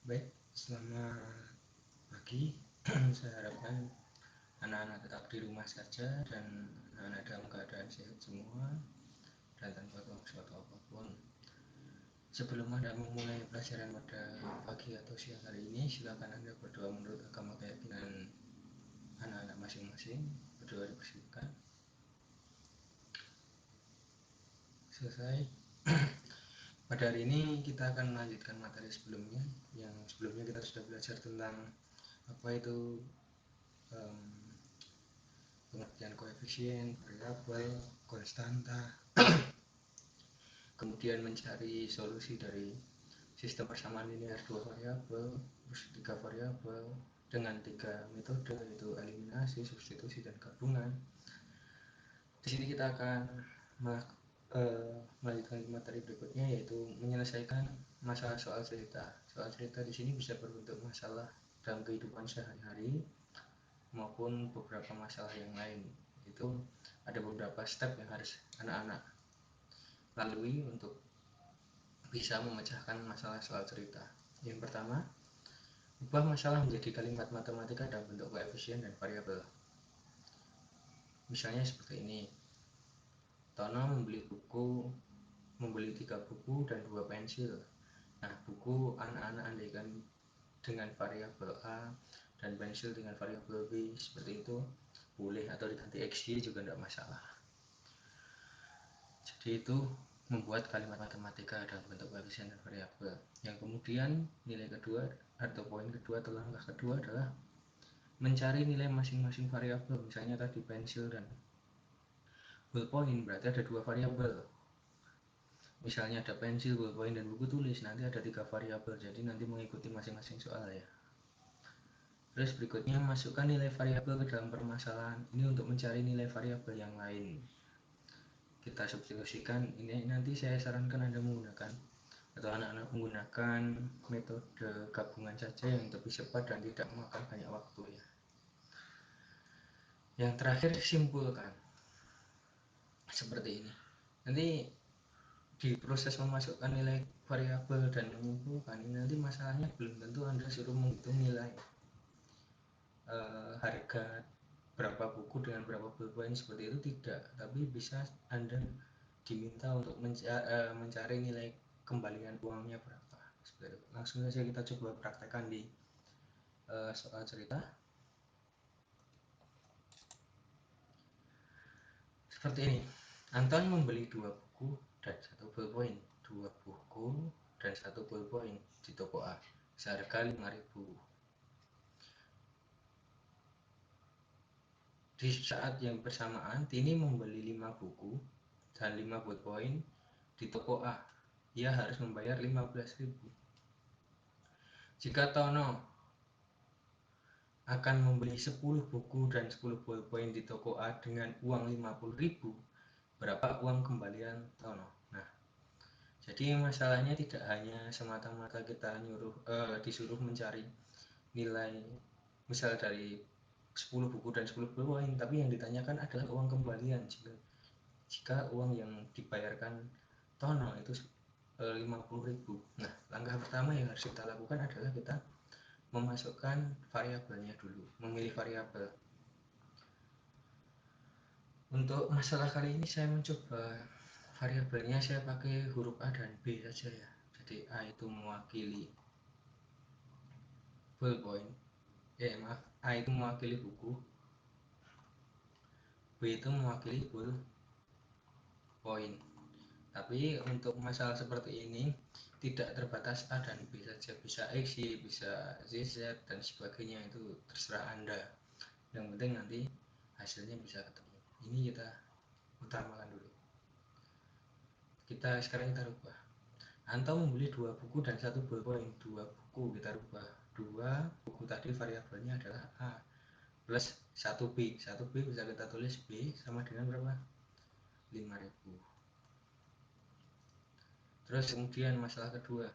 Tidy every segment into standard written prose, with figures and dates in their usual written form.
Baik, selamat pagi. Saya harapkan anak-anak tetap di rumah saja dan anak-anak dalam keadaan sehat semua dan tanpa gangguan suatu apapun. Sebelum Anda memulai pelajaran pada pagi atau siang hari ini, silakan Anda berdoa menurut agama keyakinan anak-anak masing-masing. Berdoa dipersilakan. Selesai. Pada hari ini kita akan melanjutkan materi sebelumnya. Yang sebelumnya kita sudah belajar tentang apa itu em, pengertian koefisien, variabel, konstanta, kemudian mencari solusi dari sistem persamaan linear dua variabel, terus tiga variabel dengan tiga metode yaitu eliminasi, substitusi, dan gabungan. Di sini kita akan melanjutkan materi berikutnya yaitu menyelesaikan masalah soal cerita. Soal cerita di sini bisa berbentuk masalah dalam kehidupan sehari-hari maupun beberapa masalah yang lain. Itu ada beberapa step yang harus anak-anak lalui untuk bisa memecahkan masalah soal cerita. Yang pertama, ubah masalah menjadi kalimat matematika dalam bentuk koefisien dan variabel. Misalnya seperti ini. Tono membeli 3 buku dan 2 pensil. Nah, buku anak-anak andaikan dengan variabel A dan pensil dengan variabel B seperti itu boleh, atau diganti XY juga tidak masalah. Jadi itu membuat kalimat matematika dalam bentuk koefisien dan variabel. Yang kemudian nilai kedua atau poin kedua atau langkah kedua adalah mencari nilai masing-masing variabel. Misalnya tadi pensil dan ballpoint, berarti ada 2 variabel. Misalnya ada pensil, ballpoint, dan buku tulis, nanti ada 3 variabel. Jadi nanti mengikuti masing-masing soal ya. Terus berikutnya masukkan nilai variabel ke dalam permasalahan. Ini untuk mencari nilai variabel yang lain. Kita substitusikan. Ini nanti saya sarankan Anda menggunakan atau anak-anak menggunakan metode gabungan saja yang lebih cepat dan tidak memakan banyak waktu ya. Yang terakhir, simpulkan seperti ini. Nanti di proses memasukkan nilai variabel dan menyimpulkan ini, nanti masalahnya belum tentu Anda suruh menghitung nilai harga berapa buku dengan berapa pulpen seperti itu, tidak, tapi bisa Anda diminta untuk mencari nilai kembalian uangnya berapa seperti itu. Langsung saja kita coba praktekkan di soal cerita seperti ini. Anton membeli 2 buku dan 1 pulpen, 2 buku dan 1 pulpen di toko A seharga 5.000. Di saat yang bersamaan, Tini membeli 5 buku dan 5 ballpoint di toko A. Ia harus membayar 15.000. Jika Tono akan membeli 10 buku dan 10 ballpoint di toko A dengan uang 50.000, berapa uang kembalian Tono? Nah, jadi masalahnya tidak hanya semata-mata kita disuruh mencari nilai misal dari 10 buku dan 10 ballpoint, tapi yang ditanyakan adalah uang kembalian. Jika uang yang dibayarkan Tono itu 50.000. Nah, langkah pertama yang harus kita lakukan adalah kita memasukkan variabelnya dulu, memilih variabel. Untuk masalah kali ini saya mencoba variabelnya saya pakai huruf A dan B saja ya. Jadi A itu mewakili ballpoint, A itu mewakili buku, B itu mewakili ballpoint. Tapi untuk masalah seperti ini tidak terbatas A dan B saja, bisa X, Y, bisa Z, Z dan sebagainya, itu terserah Anda. Yang penting nanti hasilnya bisa ketemu. Ini kita utamakan dulu. Sekarang kita rubah. Anto membeli 2 buku dan 1 ballpoint. 2 buku kita rubah. 2 buku tadi variabelnya adalah A plus 1B. 1B bisa kita tulis B sama dengan berapa? 5.000. Terus kemudian masalah kedua,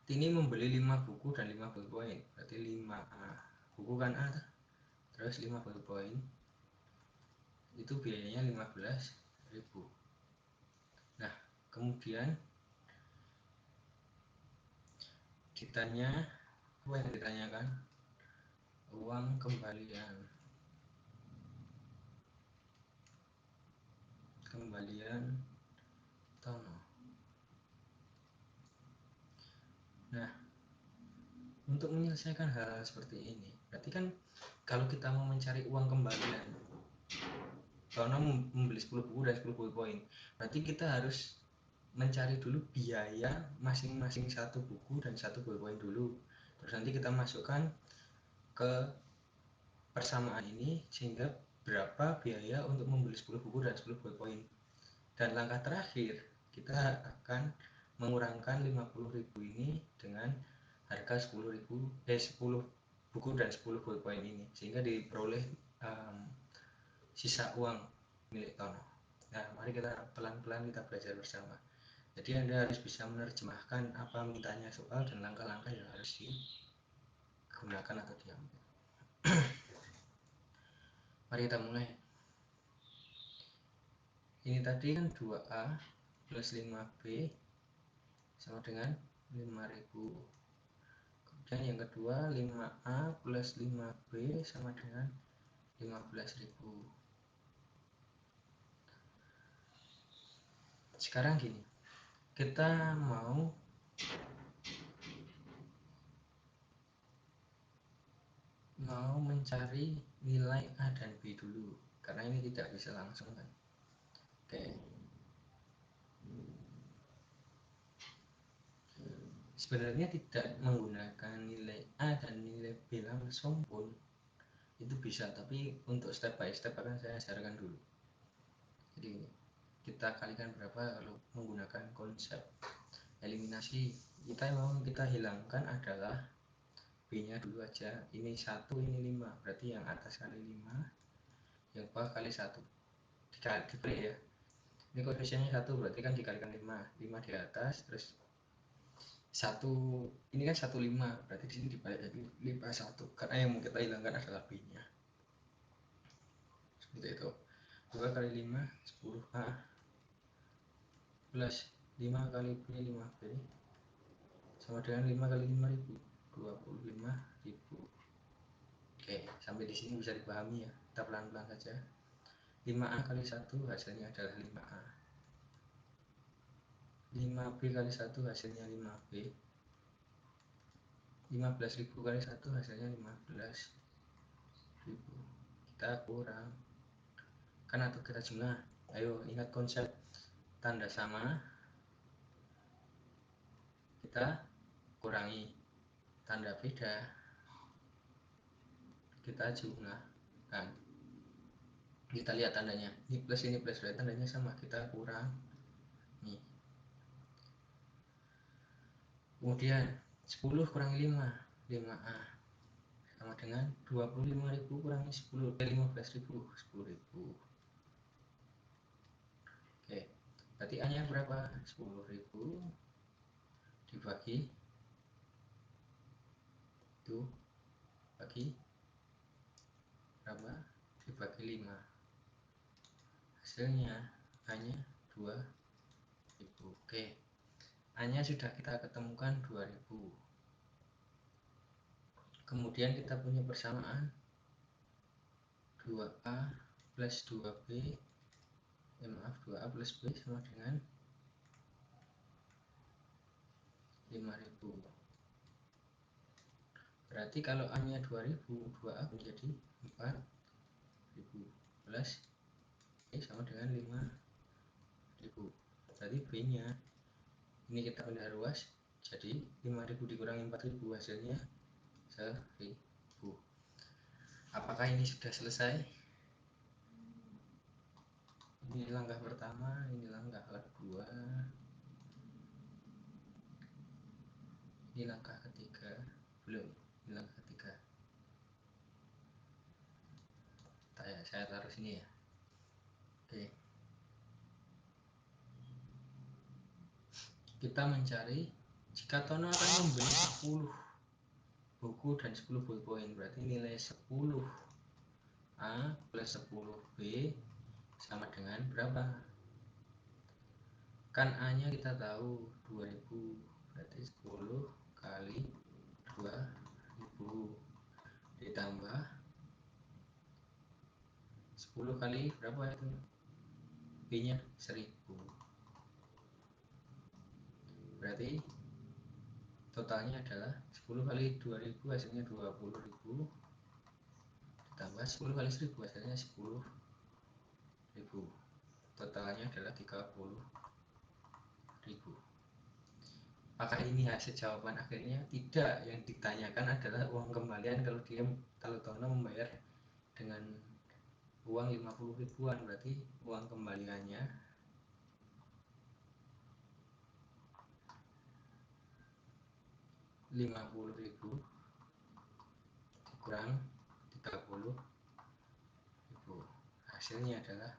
Tini membeli 5 buku dan 5 ballpoint, berarti 5A. Buku kan A, terus 5 ballpoint, itu biayanya 15.000. Nah, kemudian ditanya apa yang ditanyakan? Uang kembalian Tono. Nah, untuk menyelesaikan hal seperti ini, berarti kan kalau kita mau mencari uang kembalian Tono membeli 10 buku dan 10 buku poin, berarti kita harus mencari dulu biaya masing-masing satu buku dan satu buku poin dulu. Terus nanti kita masukkan ke persamaan ini sehingga berapa biaya untuk membeli 10 buku dan 10 buku poin. Dan langkah terakhir, kita akan mengurangkan 50.000 ini dengan harga 10 buku dan 10 buku poin ini, sehingga diperoleh sisa uang milik Tono. Nah, mari kita pelan-pelan kita belajar bersama. Jadi Anda harus bisa menerjemahkan apa mintanya soal dan langkah-langkah yang harus digunakan atau diambil. Mari kita mulai. Ini tadi kan 2A plus 5B sama dengan 5.000. Kemudian yang kedua 5A plus 5B sama dengan 15.000. Sekarang gini, kita mau mencari nilai A dan B dulu, karena ini tidak bisa langsung kan. Oke. Sebenarnya tidak menggunakan nilai A dan nilai B langsung pun itu bisa, tapi untuk step by step akan saya ajarkan dulu. Jadi kita kalikan berapa kalau menggunakan konsep eliminasi. Kita hilangkan adalah B nya dulu aja. Ini 1, ini 5, berarti yang atas kali 5, yang bawah kali 1 dibalik ya. Ini koefisiennya 1, berarti kan dikalikan 5 di atas, terus 1 ini kan 15, berarti di sini dibalik jadi 51, karena yang mau kita hilangkan adalah B nya. Seperti itu. 2 kali 5 10A plus 5 kali B 5B sama dengan 5 kali 5.000 25.000. Oke, sampai di sini bisa dipahami ya. Kita pelan-pelan saja. 5A kali 1 hasilnya adalah 5A. 5B kali 1 hasilnya 5B. 15.000 kali 1 hasilnya 15.000. Kita kurang. Kan atau kita jumlah. Ayo ingat konsep tanda sama. Kita kurangi. Tanda beda kita jumlahkan. Kita lihat tandanya. Ini plus berarti tandanya sama. Kita kurang. Nih. Kemudian 10 kurangi 5 5A sama dengan 25.000 kurangi 10 15.000 10.000. Oke, berarti A nya berapa? 10.000 dibagi itu bagi berapa? Dibagi 5, hasilnya A nya 2.000. Oke, A nya sudah kita ketemukan 2.000. Kemudian kita punya persamaan 2A plus 2B 2A plus B sama dengan 5.000. Berarti kalau A nya 2.000, 2A menjadi 4.000 plus B sama dengan 5.000. Berarti B nya ini kita pindah ruas, jadi 5.000 dikurangi 4.000 hasilnya 1.000. Apakah ini sudah selesai? Ini langkah pertama, ini langkah kedua, ini langkah ketiga. Belum, ini langkah ketiga. Saya taruh sini ya. Oke. Kita mencari jika Tono akan membeli 10 buku dan 10 poin, berarti nilai 10A plus 10B sama dengan berapa? Kan A nya kita tahu 2000, berarti 10 kali 10 kali berapa itu? B nya 1000, berarti totalnya adalah 10 kali 2000 hasilnya 20.000, ditambah 10 kali 1000 hasilnya 10.000, totalnya adalah 30.000. Apakah ini hasil jawaban akhirnya? Tidak, yang ditanyakan adalah uang kembalian kalau Tono membayar dengan uang 50 ribuan, berarti uang kembaliannya 50.000 dikurang 30.000, hasilnya adalah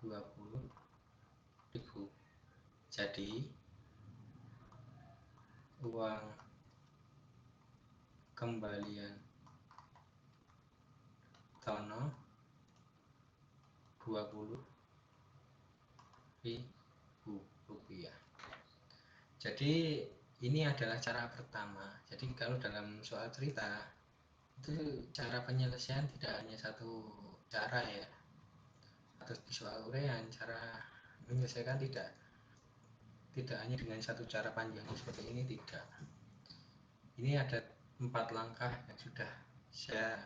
20.000. Jadi uang kembalian Tono 20.000 rupiah. Jadi ini adalah cara pertama. Jadi kalau dalam soal cerita itu cara penyelesaian tidak hanya satu cara ya, atau di soal urean cara menyelesaikan tidak hanya dengan satu cara panjang seperti ini, tidak. Ini ada 4 langkah yang sudah saya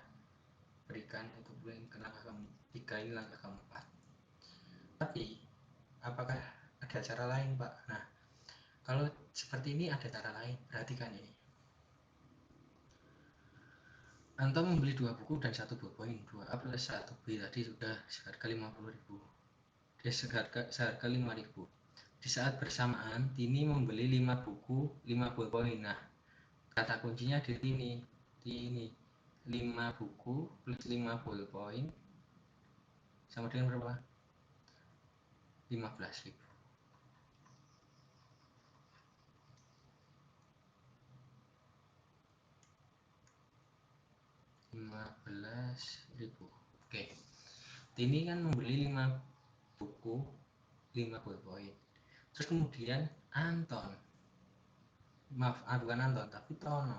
berikan untuk ke langkah ketiga, ini langkah keempat. Tapi apakah ada cara lain, Pak? Nah, kalau seperti ini ada cara lain, perhatikan ini. Anto membeli 2 buku dan 1 ballpoint, 2A plus 1B tadi sudah seharga 50.000. Dia seharga 5.000. Di saat bersamaan, Tini membeli 5 buku, 5 ballpoint. Nah, kata kuncinya di ini 5 buku plus 5 ballpoint sama dengan berapa? 15.000. 15.000. Oke. Tini kan membeli 5 buku, 5 ballpoint. Terus kemudian Anton, maaf, bukan Anton tapi Tono.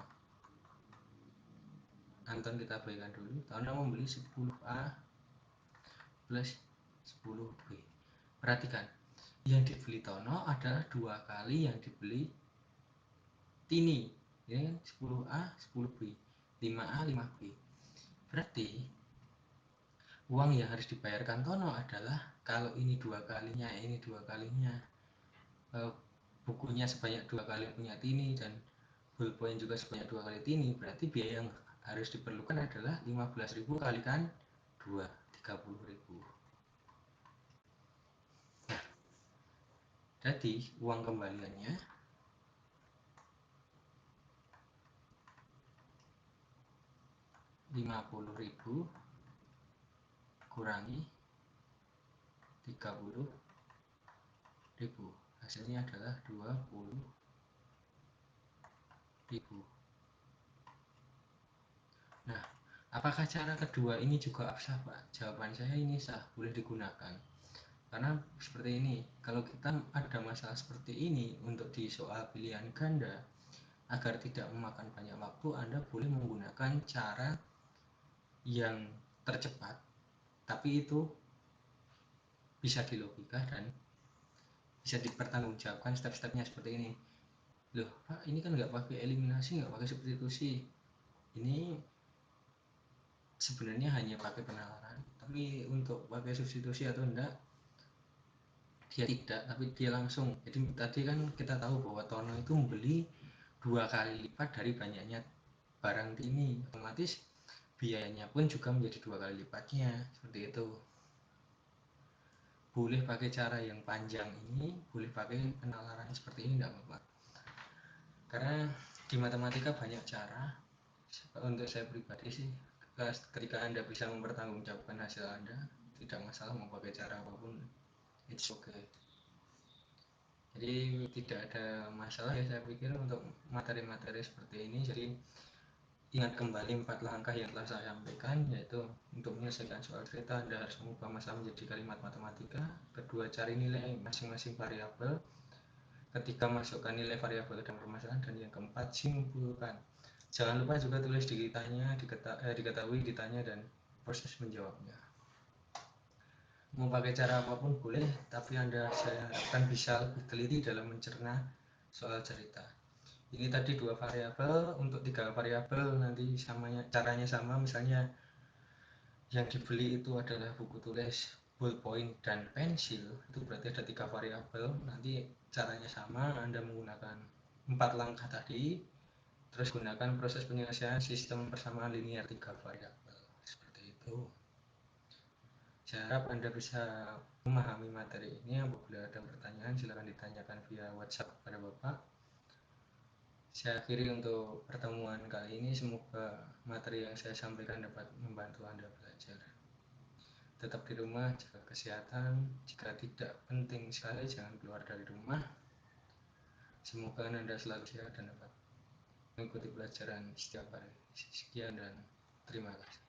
Anton kita berikan dulu. Tono membeli 10A plus 10B. Perhatikan, yang dibeli Tono adalah 2 kali yang dibeli Tini. Ini kan 10A 10B, 5A 5B. Berarti uang yang harus dibayarkan Tono adalah, kalau ini 2 kalinya, ini 2 kalinya, bukunya sebanyak 2 kali punya Tini dan ballpoint juga sebanyak 2 kali Tini, berarti biaya yang harus diperlukan adalah 15.000 kalikan 2, 30.000. Nah, jadi uang kembaliannya 50.000 kurangi 30.000, hasilnya adalah 20.000. Nah, apakah cara kedua ini juga sah, Pak? Jawaban saya ini sah, boleh digunakan. Karena seperti ini, kalau kita ada masalah seperti ini untuk di soal pilihan ganda, agar tidak memakan banyak waktu, Anda boleh menggunakan cara yang tercepat, tapi itu bisa dilogika dan bisa dipertanggungjawabkan step-stepnya seperti ini. Loh, Pak, ini kan nggak pakai eliminasi, nggak pakai substitusi. Ini sebenarnya hanya pakai penalaran, tapi untuk pakai substitusi atau enggak, dia tidak, tapi dia langsung. Jadi tadi kan kita tahu bahwa Tono itu membeli 2 kali lipat dari banyaknya barang Tini, otomatis biayanya pun juga menjadi 2 kali lipatnya, seperti itu. Boleh pakai cara yang panjang ini, boleh pakai penalaran seperti ini, enggak apa-apa. Karena di matematika banyak cara. Untuk saya pribadi sih, ketika Anda bisa mempertanggungjawabkan hasil Anda, tidak masalah mau pakai cara apapun, it's okay. Jadi tidak ada masalah ya, saya pikir, untuk materi-materi seperti ini. Jadi ingat kembali 4 langkah yang telah saya sampaikan, yaitu untuk menyelesaikan soal cerita Anda harus mengubah masalah menjadi kalimat matematika. Kedua, cari nilai masing-masing variabel. Ketiga, masukkan nilai variabel ke dalam permasalahan. Dan yang keempat, simpulkan. Jangan lupa juga tulis diketahui, ditanya, dan proses menjawabnya. Mau pakai cara apapun boleh, tapi Anda saya harapkan bisa lebih teliti dalam mencerna soal cerita. Ini tadi 2 variabel, untuk 3 variabel nanti caranya sama, misalnya yang dibeli itu adalah buku tulis, ballpoint, dan pensil, itu berarti ada 3 variabel, nanti caranya sama, Anda menggunakan 4 langkah tadi, terus gunakan proses penyelesaian sistem persamaan linear 3 variabel, seperti itu. Saya harap Anda bisa memahami materi ini. Apabila ada pertanyaan silakan ditanyakan via WhatsApp kepada Bapak. Saya akhiri untuk pertemuan kali ini, semoga materi yang saya sampaikan dapat membantu Anda belajar. Tetap di rumah, jaga kesehatan, jika tidak penting sekali jangan keluar dari rumah. Semoga Anda selalu sehat dan dapat mengikuti pelajaran setiap hari. Sekian dan terima kasih.